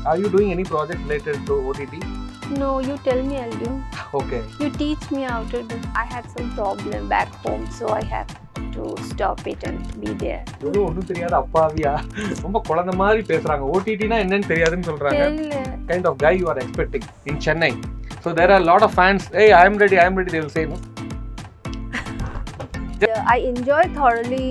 Are you doing any project related to OTT? No, you tell me, I'll do. Okay. You teach me how to do. I had some problem back home, so I have to stop it and be there. எவ்வளோ ஒன்றும் தெரியாத அப்பாவியா ரொம்ப குழந்தை மாதிரி பேசுறாங்க. OTTனா என்னன்னு தெரியாதுன்னு சொல்றாங்க. Kind of guy you are expecting in Chennai. So there are a lot of fans. Hey, I am ready. They will say no. I enjoy thoroughly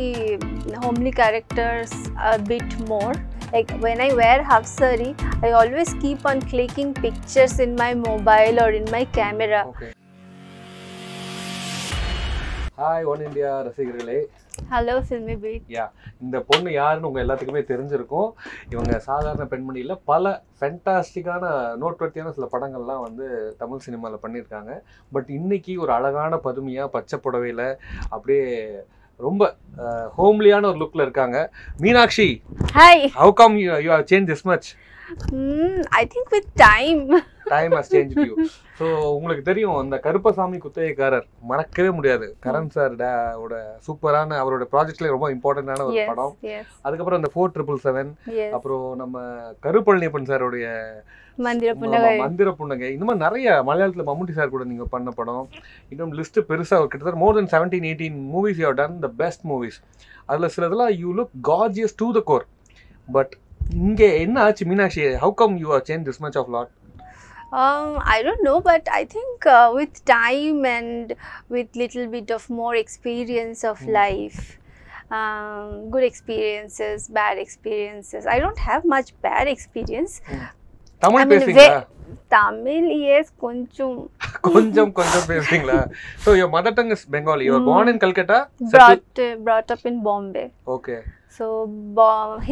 homely characters a bit more. Like when I wear half sari, I always keep on clicking pictures in my mobile or in my camera. Okay. Hi, One India ரசிகர்களே. Hello, Filmy Beat. Yeah, இந்த பொண்ணு யாருன்னு உங்க எல்லாத்துக்குமே தெரிஞ்சிருக்கும். இவங்க சாதாரண பெண்மணியில் பல ஃபென்டாஸ்டிக்கான நோட்வர்த்தியான சில படங்கள்லாம் வந்து தமிழ் சினிமாவில் பண்ணியிருக்காங்க. பட் இன்னைக்கு ஒரு அழகான பதுமையாக பச்சை புடவையில் அப்படியே ரொம்ப ஹோம்லியான ஒரு லுக்கில் இருக்காங்க. Meenakshi. Hi. How come you have changed this much? I think with time. Time has changed you. So உங்களுக்கு தெரியும் அந்த கருப்பசாமி குத்தகைக்காரர் மறக்கவே முடியாது. கரண் சார் ஓட சூப்பரான அவரோட ப்ராஜெக்ட்லேயே ரொம்ப இம்பார்ட்டண்டான ஒரு படம். அதுக்கப்புறம் அந்த 4777, அப்புறம் நம்ம கருப்பழனியப்பன் சாரோடைய மந்திர புன்னகை, இந்த மாதிரி நிறைய மலையாளத்தில் மம்முட்டி சார் கூட நீங்கள் பண்ண படம். இன்னும் லிஸ்ட்டு பெருசாக கிட்டத்தட்ட more than 17-18 movies you have done the best movies. அதில் சிலதெல்லாம் you look gorgeous to the core. But இங்கே என்ன ஆச்சு Meenakshi? How come you have change this much of lot? I don't know, but I think with time and with little bit of more experience of life, good experiences, bad experiences. I don't have much bad experience. Tamil பேசுறீங்களா? Tamil, yes, கொஞ்சம் பேசுறீங்களா? So your mother tongue is Bengali. You were born in Calcutta? Brought up in Bombay. Okay. So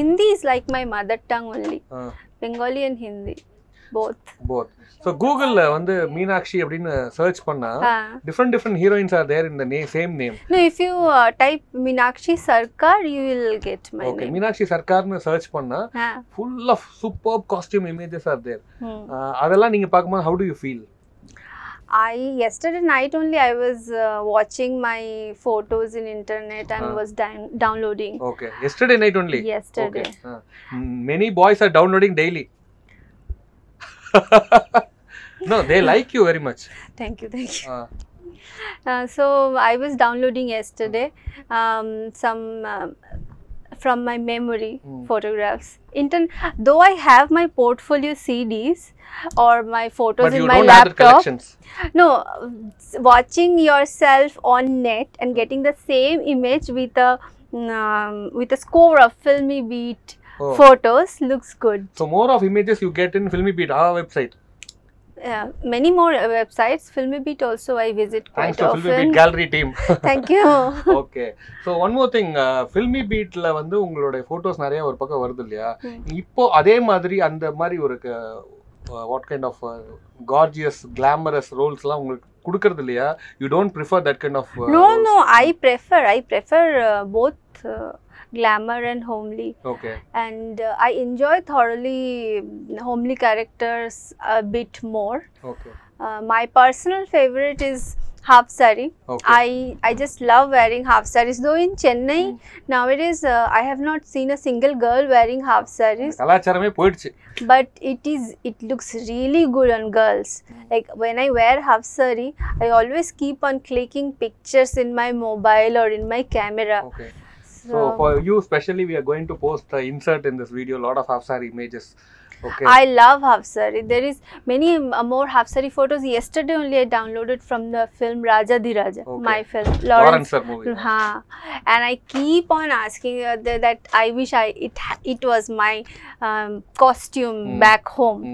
Hindi is like my mother tongue only. Bengali and Hindi. Both. So Google வந்து மீனாட்சி அப்படின்னு search பண்ணா different heroines are there in the same name. No, if you type Meenakshi Sarkar, you will get my name. Okay, Meenakshi Sarkarனு search பண்ணா full of superb costume images are there. அதெல்லாம் நீங்க பாக்கும்போது how do you feel? Yesterday night only I was watching my photos in internet and was downloading. Okay, yesterday night only? Yesterday. Okay. Many boys are downloading daily. No, they like you very much. Thank you. So I was downloading yesterday some from my memory photographs. Though I have my portfolio CDs or my photos in my laptop. No, watching yourself on net and getting the same image with a score of Filmy Beat photos looks good. So more of images you get in Filmy Beat, our website. Many more websites. Filmy Beat also I visit quite Thanks to often. Filmy Beat gallery team. Thank you. Okay. So one more thing, Filmy Beatல வந்து உங்களுடைய photos நிறைய ஒரு பக்கம் வருது இல்லையா? இப்போ அதே மாதிரி அந்த மாதிரி ஒரு what kind of gorgeous glamorous roles எல்லாம் உங்களுக்கு கொடுக்கிறது இல்லையா? You don't prefer that kind of No, I prefer both glamour and homely. Okay. And I enjoy thoroughly homely characters a bit more. Okay. My personal favorite is half sari. Okay. I just love wearing half saris. Though in Chennai nowadays I have not seen a single girl wearing half saris. கலாச்சாரமே போயிடுச்சு. But it looks really good on girls. Like when I wear half sari, I always keep on clicking pictures in my mobile or in my camera. Okay. So for you especially, we are going to post insert in this video a lot of half sari images. Okay. I love half sari. There is many more half sari photos. Yesterday only I downloaded from the film Rajadhiraja, my film. Lawrence sir movie. And I keep on asking that I wish it was my costume back home.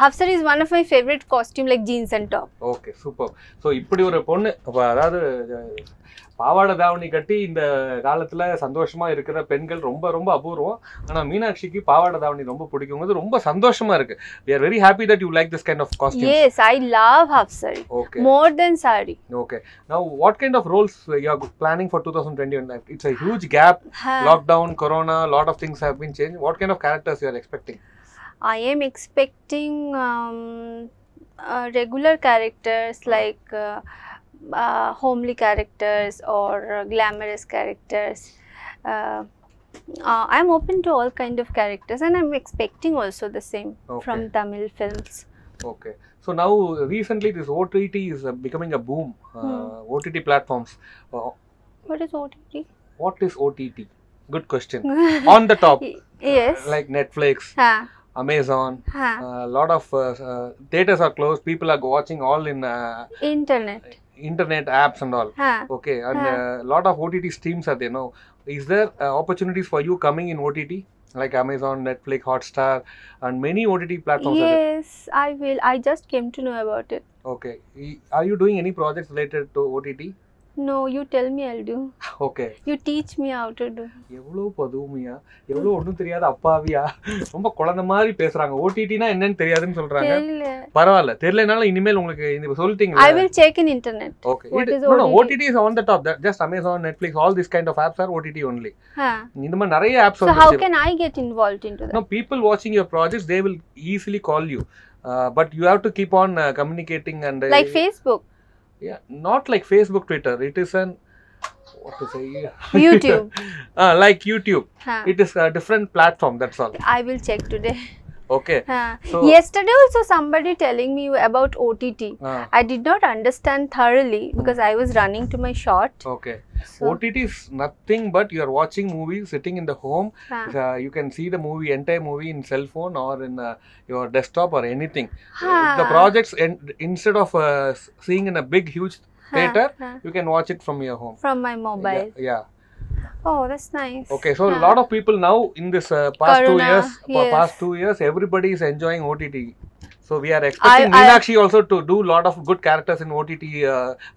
Half sari is one of my favorite costume, like jeans and top. Okay, super. So இப்படி ஒரு பொண்ணு அதாவது பாவாடை தாவணி கட்டி இந்த காலத்துல சந்தோஷமா இருக்கிற பெண்கள் ரொம்ப ரொம்ப அபூர்வம். ஆனா மீனாட்சிக்கு பாவாடை தாவணி ரொம்ப பிடிக்கும்ங்கிறது ரொம்ப சந்தோஷமா இருக்கு. We are very happy that you like this kind of costume. Yes, I love half sari. Okay. More than sari. Okay. Now what kind of roles you are planning for 2021? It's a huge gap. Lockdown, corona, a lot of things have been changed. What kind of characters you are expecting? I am expecting regular characters like homely characters or glamorous characters. I'm open to all kind of characters, and I'm expecting also the same from Tamil films. Okay. So now recently this OTT is becoming a boom. OTT platforms. What is OTT? What is OTT? Good question. On the top. Yes. Like Netflix, Amazon. A lot of theaters are closed. People are watching all in internet apps and all. Okay. And a lot of OTT streams are there. No. Is there opportunities for you coming in OTT? Like Amazon, Netflix, Hotstar, and many OTT platforms. Yes, I will. I just came to know about it. Okay. Are you doing any projects related to OTT? No, you tell me, I'll do. Okay. You teach me how to do. எவ்வளோ பொதுமையா எவ்வளோ ஒன்றும் தெரியாத அப்பாவியா ரொம்ப குழந்தை மாதிரி பேசுறாங்க. ஓடிடினா என்னன்னு தெரியாதுன்னு சொல்றாங்க. பரவாயில்ல, தெரியலனாலும் இனிமேல் உங்களுக்கு இந்த சொல்லிட்டீங்க. I will check in internet. Okay. No, OTT is on the top. Just Amazon, Netflix, all this kind of apps are OTT only. இந்த மாதிரி நிறைய apps So how can I get involved into that? No, people watching your projects, they will easily call you. But you have to keep on communicating and like Facebook. Yeah, not like Facebook, Twitter. It is an what to say? YouTube. Like YouTube. It is a different platform. That's all. I will check today. Okay. So yesterday also somebody telling me about OTT. I did not understand thoroughly because I was running to my shot. Okay. So, OTT is nothing but you are watching movies sitting in the home. You can see the movie, entire movie in cell phone or in your desktop or anything. The projects, instead of seeing in a big huge theater, you can watch it from your home. From my mobile. Yeah. Oh, that's nice. Okay, so a lot of people now in this past 2 years, everybody is enjoying OTT. So we are expecting Meenakshi also to do a lot of good characters in OTT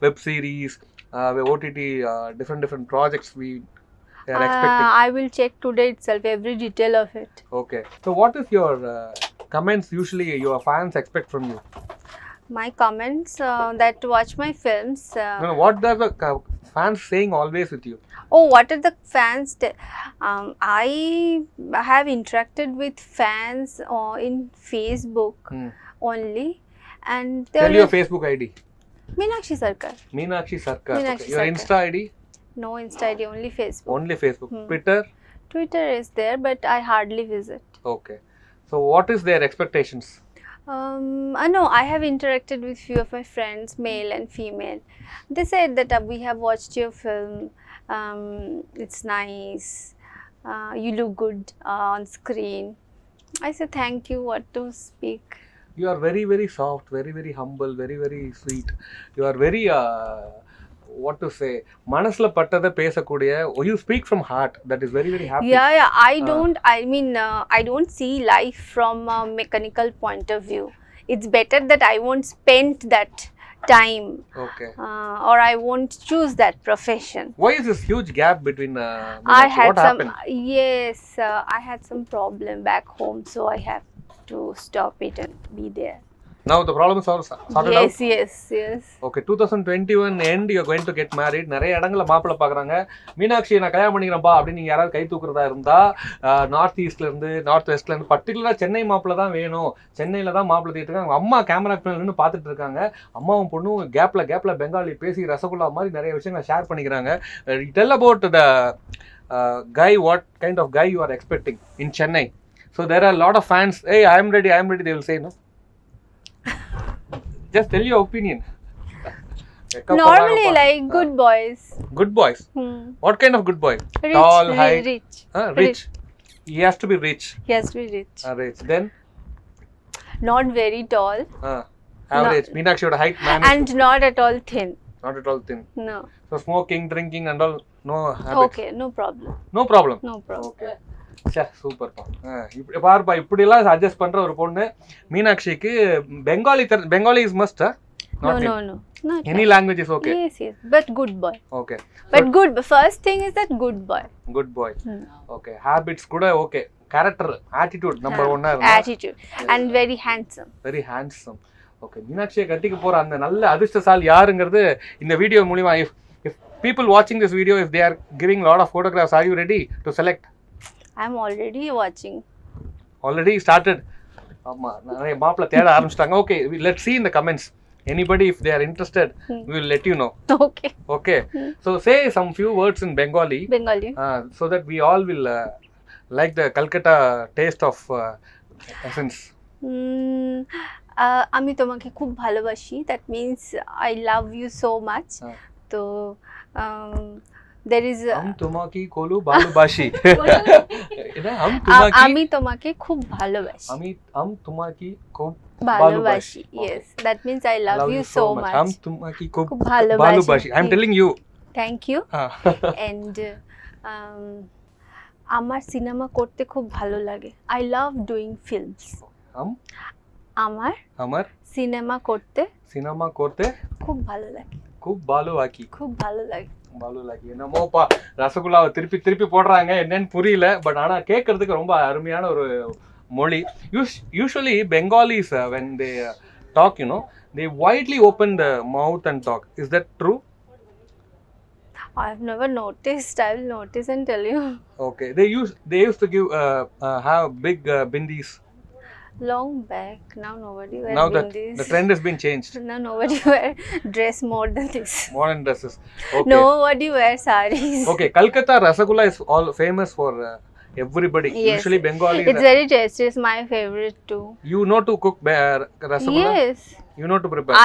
web series, OTT different projects we are expecting. I will check today itself every detail of it. Okay, so what is your comments usually your fans expect from you? My comments that watch my films. No, what are the fans saying always with you? Oh, what are the fans? I have interacted with fans in Facebook only, and tell your Facebook ID. Meenakshi Sarkar. Meenakshi Sarkar. Okay. Your Insta ID? No Insta ID, only Facebook. Only Facebook. Twitter? Twitter is there, but I hardly visit. Okay. So what is their expectations? No, I have interacted with few of my friends, male and female. They said that we have watched your film. It's nice. You look good on screen. I said thank you. What to speak? You are very, very soft, very, very humble, very, very sweet. You are very what to say, manasla pattada pesakodiya. You speak from heart. That is very, very happy. Yeah. I don't see life from a mechanical point of view. It's better that I won't spend that time. Okay. Or I won't choose that profession. Why is this huge gap between what happened? Yes, I had some problem back home, so I have to stop it and be there. Now the problem is all sorted out? Yes. Okay, 2021 end you are going to get married. நிறைய இடங்கள்ல மாப்பிள்ளை பார்க்கறாங்க. மீனாட்சி நான் கல்யாணம் பண்ணிக்கிறேன்ப்பா அப்படி நீங்க யாராவது கை தூக்குறதா இருந்தா நார்த் ஈஸ்ட்ல இருந்து நார்த் வெஸ்ட்ல இருந்து பர்టిక్యులரா சென்னை மாப்பிள்ளை தான் வேணும். சென்னையில தான் மாப்பிள்ளை தேடிட்டு இருக்காங்க. அம்மா கேமரா பின்னால நின்னு பார்த்துட்டு இருக்காங்க. அம்மாவும் பொண்ணும் கேப்ல பெங்காலி பேசி ரசகுல்லா மாதிரி நிறைய விஷயங்களை ஷேர் பண்ணிக்கிறாங்க. Tell about the guy, what kind of guy you are expecting in Chennai. So there are a lot of fans. Hey, I am ready, they will say no. Just tell your opinion. Normally like good boys. Good boys? What kind of good boy? Rich, tall, high? Rich. He has to be rich. He has to be rich. Rich. Then? Not very tall. Average. Meenakshi would height man. And not at all thin. Not at all thin. No. So smoking, drinking and all, no habits. Okay, no problem. No problem? No problem. Okay. Super பாருப்பா இப்படி எல்லாம் suggest பண்ற ஒரு பொண்ணு மீனாட்சிக்கு Bengali is must no any language is okay. Yes but good boy. Okay, but so, good first thing is that good boy. Okay, habits kuda okay, character, attitude number 1 attitude and very handsome. Okay, மீனாட்சியை கட்டிக்க போற அந்த நல்ல அதிர்ஷ்டசாலி யாருங்கிறது இந்த video மூலமா if people watching this video, if they are giving a lot of photographs, are you ready to select? I'm already watching. Already started. ஆமா நிறைய மாப்பிள்ளை தேட ஆரம்பிச்சிட்டாங்க. Okay, let's see in the comments. Anybody, if they are interested, we will let you know. Okay. Okay. So say some few words in Bengali. Bengali. So that we all will like the Calcutta taste of essence. আমি তোমাকে খুব ভালোবাসি, that means I love you so much. তো there is हम तुम्हाकी कोलू भालोबाशी আমি তোমাকে খুব ভালোবাসি, हम तुम्हाकी खूब ভালোবাসি। Yes, that means I love you so much. हम तुम्हाकी खूब ভালোবাসি। भालोबाशी। I am telling you. Thank you. And আমার সিনেমা করতে খুব ভালো লাগে। I love doing films. আমার সিনেমা করতে খুব ভালো লাগে। பாலு லாக்கி என்னமோப்பா ரசகுல்லாவை திருப்பி போடுறாங்க, என்னன்னு புரியல. பட் ஆனா கேட்கறதுக்கு ரொம்ப அருமையான ஒரு மொழி. Usually Bengalis when they talk, they widely open the mouth and talk. Is that true? I've never noticed. I'll notice and tell you. Okay, they used to give have big bindis. Long back, now nobody wear now bindis. The trend has been changed. Now nobody wear dress more than this. Modern dresses. Okay. Nobody wear sarees. Okay, Calcutta Rasagula is all famous for everybody. Yes. Usually Bengali. It's very tasty. It's my favorite too. You know to cook Rasagula? Yes. You know to prepare?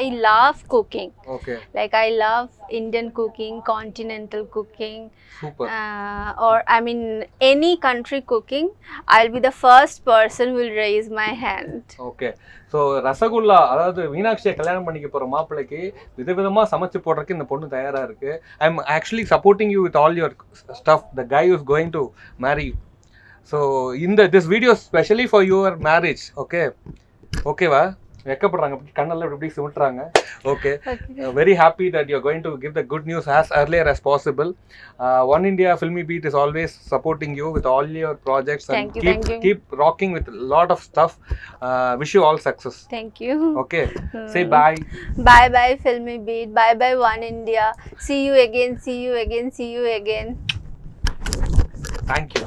I love cooking. Okay. Like I love Indian cooking, continental cooking. Super. Or I mean any country cooking, I'll be the first person who will raise my hand. Okay. So rasgulla, அதாவது மீனாட்சியை கல்யாணம் பண்ணிக்க போற மாப்பிள்ளைக்கு விதவிதமா சமைச்சு போடுறதுக்கு இந்த பொண்ணு தயாரா இருக்கு. I am actually supporting you with all your stuff. The guy who is going to marry you. So this video is specially for your marriage. Okay. Okay va? வெக்கப்படுறாங்க, கண்ணெல்லாம் இப்படி சிமிட்டுறாங்க. Okay, very happy that you are going to give the good news as earlier as possible. One India Filmy Beat is always supporting you with all your projects and keep rocking with a lot of stuff. Wish you all success. Thank you. Okay, say bye. Bye Filmy Beat. Bye One India. See you again. Thank you.